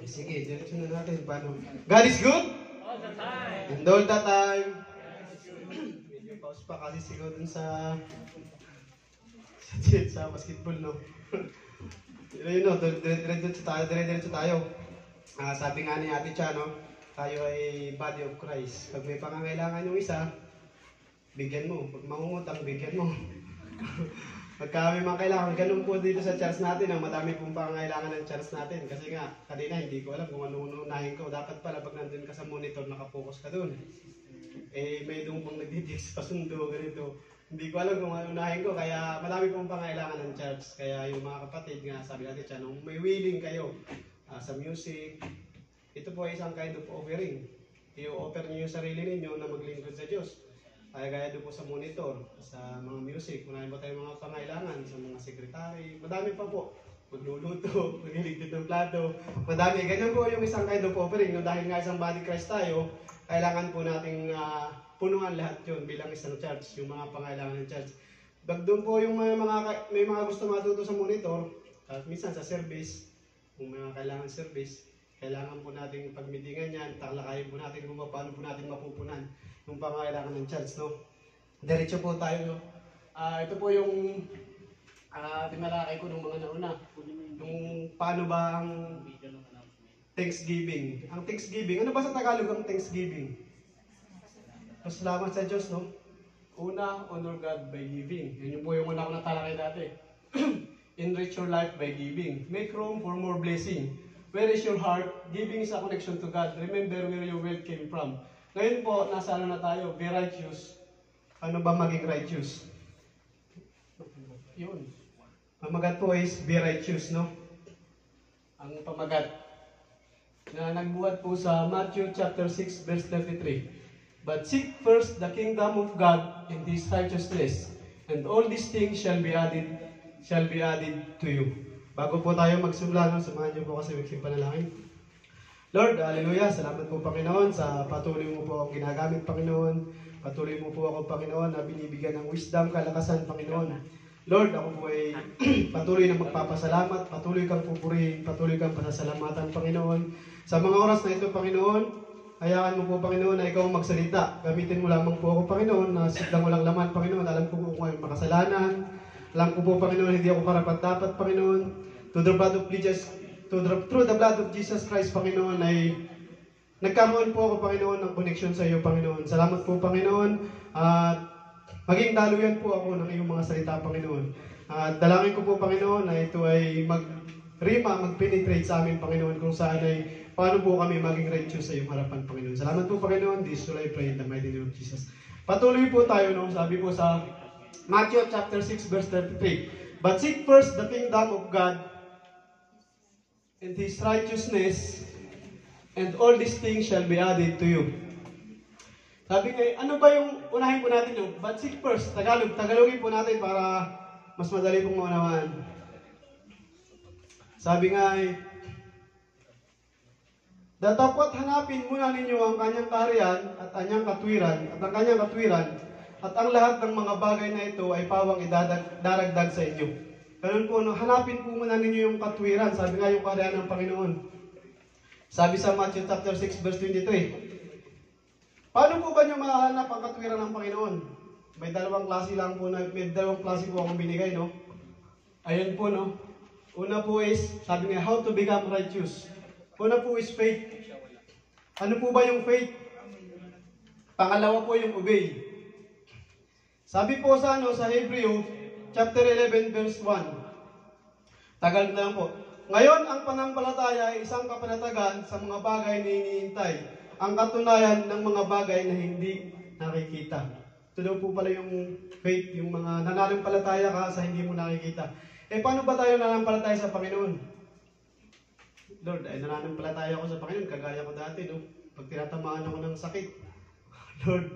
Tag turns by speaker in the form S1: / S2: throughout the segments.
S1: Sige, diretso na natin. Paano? God is good?
S2: All the time.
S1: And all the time. Medyo pause pa kasi sigaw dun sa basketball, no? Pero yun, no? Dire-diretso tayo. Sabi nga ni Ate Cha, no? Tayo ay body of Christ. Pag may pangangailangan yung isa, bigyan mo. Pag mangungutang, bigyan mo. Pagka may mga kailangan, ganun po dito sa church natin, ang madami pong pangangailangan ng church natin. Kasi nga, kanina hindi ko alam kung ano unahin ko. Dapat pala pag nandun ka sa monitor, nakapokus ka dun. Eh, may doon pong nagdidis pasundo, ganito. Hindi ko alam kung ano unahin ko, kaya madami pong pangangailangan ng church. Kaya yung mga kapatid nga, sabi natin siya, nung may willing kayo sa music, ito po ay isang kind of offering. I-offer niyo yung sarili ninyo na maglingkod sa Diyos. Kaya gaya doon po sa monitor, sa mga music, marami pa tayong mga pangailangan, sa mga sekretary, madami pa po. Magluluto, magliligpit ng plato, madami. Ganyan po yung isang kind of offering. No? Dahil nga isang body Christ tayo, kailangan po nating punuan lahat yun bilang isang church, yung mga pangailangan ng church. Doon po yung may mga gusto matuto sa monitor, at minsan sa service, kung may mga kailangan service, kailangan po natin pagmitingan yan, taklakayin po natin kung paano po natin mapupunan yung pangailangan ng church, no? Diretso po tayo, no? Ito po yung tinalakay ko ng mga nauna. Yung paano ba ang Thanksgiving. Ang Thanksgiving, ano ba sa Tagalog ang Thanksgiving? Pasalamat sa Diyos, no? Una, honor God by giving. Yan yung po yung una ko natalakay dati. Enrich your life by giving. Make room for more blessing. Where is your heart? Giving is a connection to God. Remember where your wealth came from. Ngayon po, nasa ano na tayo? Be righteous. Ano ba maging righteous? Yun. Pamagat po is be righteous, no? Ang pamagat na nagbuhat po sa Matthew chapter 6 verse 33. But seek first the kingdom of God and His righteousness, and all these things shall be added to you. Bago po tayo magsimula, no, samahan niyo po kasi magsing panalangin. Lord, hallelujah, salamat po Panginoon sa patuloy mo po akong ginagamit, Panginoon. Patuloy mo po ako, Panginoon, na binibigyan ng wisdom, kalakasan, Panginoon. Lord, ako po ay patuloy na magpapasalamat, patuloy kang pupurihin, patuloy kang pasasalamatan, Panginoon. Sa mga oras na ito, Panginoon, hayaan mo po, Panginoon, na ikaw magsalita. Gamitin mo lamang po ako, Panginoon, na siglang walang laman, Panginoon. Alam ko po kung ay makasalanan. Alam ko po, Panginoon, hindi ako karapat-dapat, Panginoon. Through the blood of Jesus Christ, Panginoon, ay nagkaroon po ako, Panginoon, ng connection sa iyo, Panginoon. Salamat po, Panginoon. At maging daluyan po ako ng iyong mga salita, Panginoon. At dalangin ko po, Panginoon, na ito ay mag-penetrate sa amin, Panginoon, kung saan ay paano po kami maging righteous sa iyong harapan, Panginoon. Salamat po, Panginoon. This will I pray in the mighty name of Jesus. Patuloy po tayo, no? Sabi po sa Matthew chapter 6, verse 33. But seek first the kingdom of God and His righteousness, and all these things shall be added to you. Sabi nga, ano ba yung unahin po natin yung? But seek first, Tagalogin po natin para mas madali pong maunawaan. Sabi nga datapwat hanapin muna ninyo ang kanyang kaharian at ang kanyang katwiran, at ang lahat ng mga bagay na ito ay pawang idaragdag sa inyo. Ganun po, no? Hanapin po muna ninyo yung katwiran. Sabi nga yung kaharian ng Panginoon. Sabi sa Matthew chapter 6 verse 23. Paano po ba nyo mahanap ang katwiran ng Panginoon? May dalawang klase po akong binigay, no? Ayun po, no? Una po is, sabi nga, how to become righteous. Una po is faith. Ano po ba yung faith? Pangalawa po yung obey. Sabi po sa Hebreo chapter 11 verse 1. Tagal na lang po. Ngayon, ang pananampalataya ay isang kapanatagan sa mga bagay na iniintay. Ang katunayan ng mga bagay na hindi nakikita. Ito daw po pala yung faith, yung mga nananampalataya ka sa hindi mo nakikita. Paano ba tayo nananampalataya sa Panginoon? Lord, ay nananampalataya ako sa Panginoon, kagaya ko dati, no? Pag tinatamaan ako ng sakit. Lord,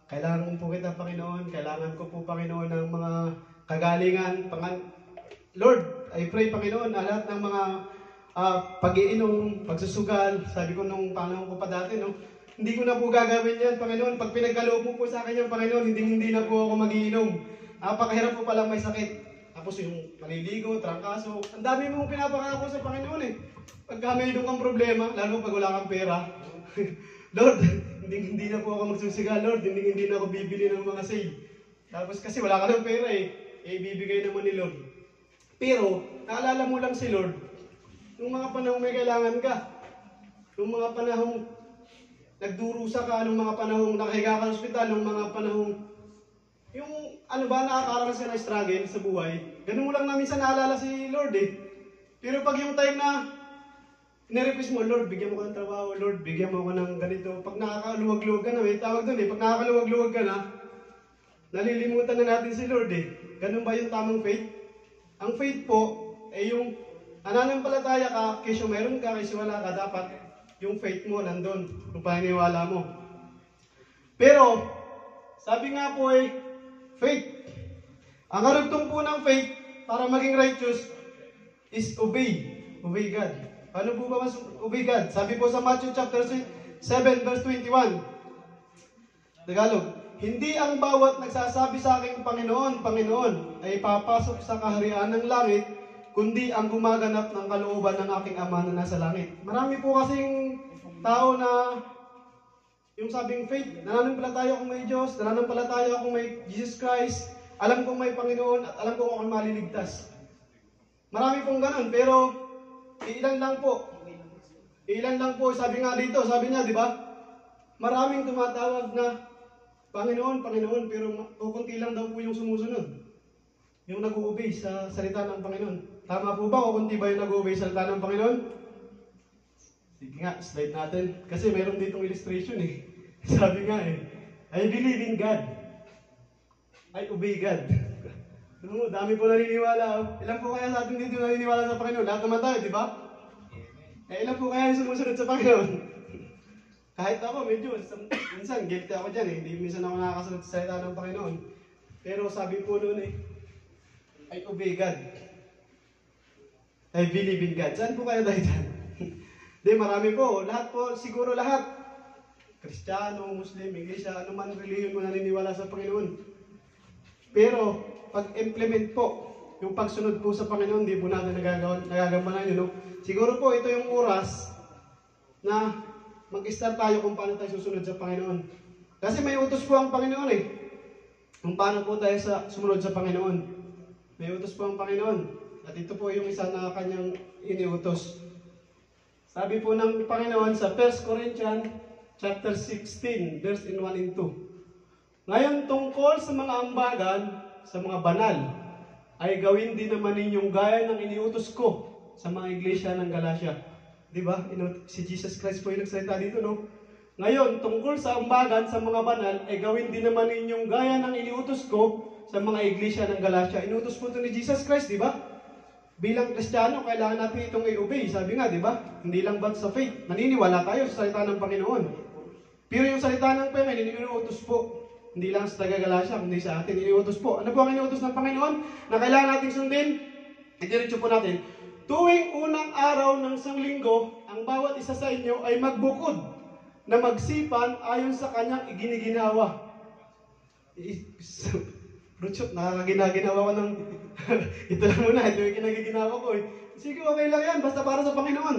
S1: kailangan po kita, Panginoon. Kailangan ko po, Panginoon, ng mga kagalingan. Lord, I pray, Panginoon, na lahat ng mga pag-iinom, pagsusugal, sabi ko nung panahon ko pa dati, no? Hindi ko na po gagawin yan, Panginoon. Pag pinagkaloob mo po sa akin yan, Panginoon, hindi na po ako mag-iinom. Napakahirap po palang may sakit. Tapos yung maliligo, trangkaso, ang dami mong pinapakako sa Panginoon eh. Pag Pagka may kang problema, lalo pag wala kang pera, Lord, hindi na po ako magsusiga, Lord, hindi na ako bibili ng mga sale. Tapos kasi wala ka ng pera ibibigay naman ni Lord. Pero, naalala mo lang si Lord, nung mga panahong may kailangan ka, nung mga panahong nagdurusa ka, nung mga panahong nakahiga ka sa ospital, nung mga panahong yung nakakaranas ka ng struggle sa buhay, ganun mo lang na minsan naalala si Lord Pero pag yung time na nirequest mo, Lord, bigyan mo ko ng trabaho, Lord, bigyan mo ko ng ganito. Pag nakakaluwag-luwag ka na, may tawag doon pag nakakaluwag-luwag ka na, nalilimutan na natin si Lord Ganun ba yung tamang faith? Ang faith po, yung nananampalataya ka, kesyo meron ka, kesyo wala ka, dapat yung faith mo nandun, kung paniniwala mo. Pero, sabi nga po faith. Ang karugtong po ng faith, para maging righteous, is obey. Obey God. Paano po ba mas obey God? Sabi po sa Matthew chapter 7, verse 21. Tagalog, hindi ang bawat nagsasabi sa aking Panginoon, Panginoon, ay papasok sa kaharian ng langit, kundi ang gumaganap ng kalooban ng aking Ama na nasa langit. Marami po kasing tao na yung sabing faith, nananampalataya akong may Diyos, nananampalataya akong may Jesus Christ, alam kong may Panginoon at alam kong ako'y maliligtas. Marami pong ganun, pero ilan lang po. Ilan lang po, sabi nga dito, sabi niya, di ba? Maraming tumatawag na Panginoon, Panginoon, pero kukunti lang daw po yung sumusunod. Yung nag-uobey sa salita ng Panginoon. Tama po ba? Kukunti ba yung nag-uobey sa salita ng Panginoon? Sige nga, slide natin. Kasi mayroon ditong illustration Sabi nga I believe in God. I obey God. Dami po naniniwala. Ilan po kaya sa atin dito naniniwala sa Panginoon? Lahat naman tayo, di ba? Ilan po kaya yung sumusunod sa Panginoon? Kahit ako, medyo, minsan, guilty ako dyan Hindi minsan ako nakakasunod sa salita ng Panginoon. Pero sabi po noon I obey God. I believe in God. Saan po kayo tayo dyan? Di, marami po. Lahat po, siguro lahat. Kristiyano, Muslim, Iglesia, ano man reliyon mo naniniwala sa Panginoon. Pero, pag-implement po, yung pagsunod po sa Panginoon, di po natin nagagampanan yun. Siguro po, ito yung oras na mag-start tayo kung paano tayo susunod sa Panginoon. Kasi may utos po ang Panginoon Kung paano po tayo sumunod sa Panginoon. May utos po ang Panginoon. At ito po yung isa na kanyang iniutos. Sabi po ng Panginoon sa 1 Corinthians chapter 16, verse 1 and 2. Ngayon tungkol sa mga ambagan, sa mga banal, ay gawin din naman ninyong gaya ng iniutos ko sa mga iglesia ng Galacia. Diba? Si Jesus Christ po yung nagsalita dito, no? Ngayon, tungkol sa ambagan, sa mga banal, ay gawin din naman ninyong gaya ng iniutos ko sa mga iglesia ng Galacia. Inutos po ito ni Jesus Christ, diba? Bilang Kristiyano, kailangan natin itong i-obey. Sabi nga, diba? Hindi lang ba sa faith. Naniniwala tayo sa salita ng Panginoon. Pero yung salita ng Panginoon, iniutos po. Hindi lang sa taga-Galacia, kundi sa atin, iniutos po. Ano po ang iniutos ng Panginoon na kailangan nating sundin? Idiretso po natin. Tuwing unang araw ng isang linggo, ang bawat isa sa inyo ay magbukod na magsipan ayon sa kanyang iginiginawa. Rutshot, nakakaginawa ko ng ito lang muna, ito yung kinagiginawa ko Sige, okay lang yan, basta para sa Panginoon.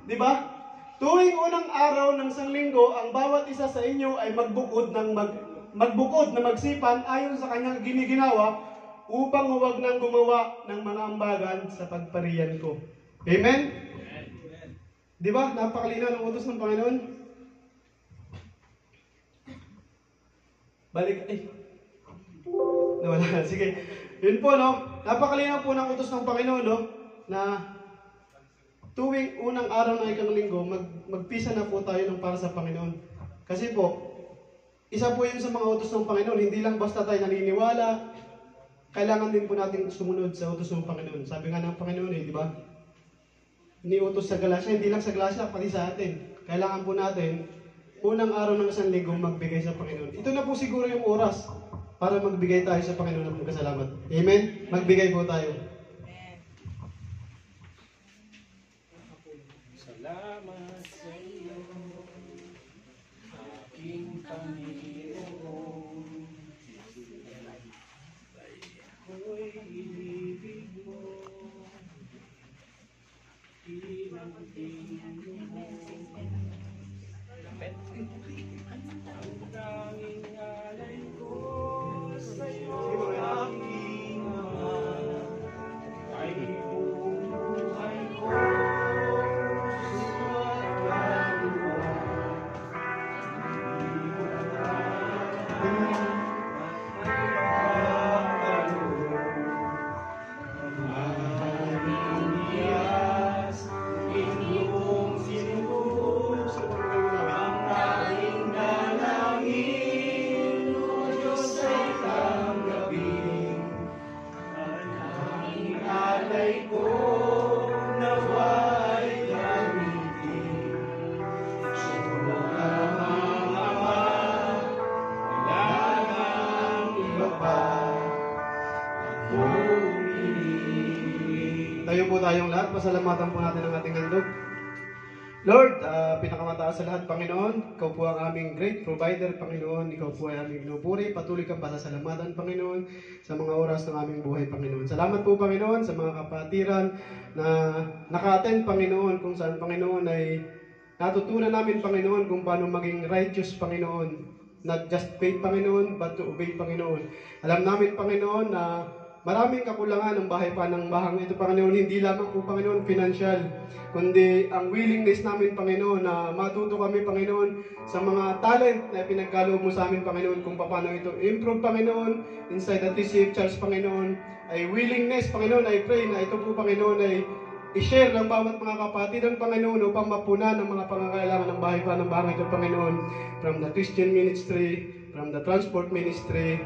S1: Di ba? Tuwing unang araw ng isang linggo, ang bawat isa sa inyo ay magbukod na magsipan ayon sa kanyang giniginawa upang huwag nang gumawa ng mga ambagan sa pagpariyan ko. Amen? Amen. Di ba? Napakalinaw ng utos ng Panginoon. Balik, nawala. Sige. Yun po, no? Napakalinaw po ng utos ng Panginoon, no? Na tuwing unang araw ng ikang linggo, magpisa na po tayo ng para sa Panginoon. Kasi po, isa po yun sa mga utos ng Panginoon. Hindi lang basta tayo naniniwala, kailangan din po natin sumunod sa utos ng Panginoon. Sabi nga ng Panginoon di ba? Iniutos sa Galacia, hindi lang sa Galacia, pati sa atin. Kailangan po natin, unang araw ng isang linggo, magbigay sa Panginoon. Ito na po siguro yung oras para magbigay tayo sa Panginoon ng kasalamat. Amen? Magbigay po tayo.
S2: Salamat sa iyo, aking Panginoon. Ako'y inibig mo, tanging alay ko sa'yo
S1: Sige, mga
S2: aking Ama, ay buhay ko sumayaw mo.
S1: Tayo po tayong lahat, pasalamatan po natin ang ating handog. Lord, pinakamataas sa lahat, Panginoon, Ikaw po ang aming great provider, Panginoon. Ikaw po ay aming pinupuri. Patuloy kang pasasalamatan, Panginoon, sa mga oras ng aming buhay, Panginoon. Salamat po, Panginoon, sa mga kapatiran na naka-attend, Panginoon, kung saan, Panginoon, ay natutunan namin, Panginoon, kung paano maging righteous, Panginoon. Not just faith, Panginoon, but to obey, Panginoon. Alam namin, Panginoon, na maraming kakulangan ng bahay pa ng bahang ito, Panginoon. Hindi lamang po, Panginoon, financial, kundi ang willingness namin, Panginoon, na matuto kami, Panginoon, sa mga talent na pinagkaloob mo sa amin, Panginoon, kung paano ito improve, Panginoon, inside the TCF Church, Panginoon. Ay willingness, Panginoon, I pray na ito po, Panginoon, ay i-share ng bawat mga kapatiran, Panginoon, upang mapunan ng mga pangangailangan ng bahay pa ng bahang ito, Panginoon, from the Christian ministry, from the transport ministry,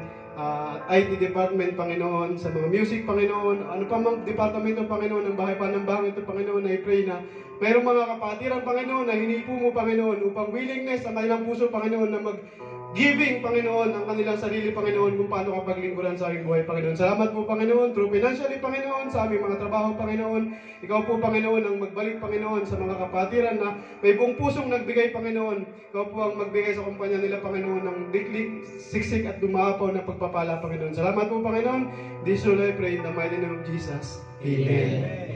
S1: IT department, Panginoon, sa mga music, Panginoon, ano pa mang departamento, Panginoon, ng bahay pa ng bahang ito, Panginoon, I pray na mayroong mga kapatiran, Panginoon, na hinipo mo, Panginoon, upang willingness ang kanilang puso, Panginoon, na mag-giving, Panginoon, ang kanilang sarili, Panginoon, kung paano kapaglingkuran sa aming buhay, Panginoon. Salamat po, Panginoon, through financially, Panginoon, sa aming mga trabaho, Panginoon. Ikaw po, Panginoon, ang magbalik, Panginoon, sa mga kapatiran na may buong pusong nagbigay, Panginoon. Ikaw po ang magbigay sa kumpanya nila, Panginoon, ng diklik, siksik at dumapaw na pagpapala, Panginoon. Salamat po, Panginoon. This all I pray in the mighty name of Jesus. Amen.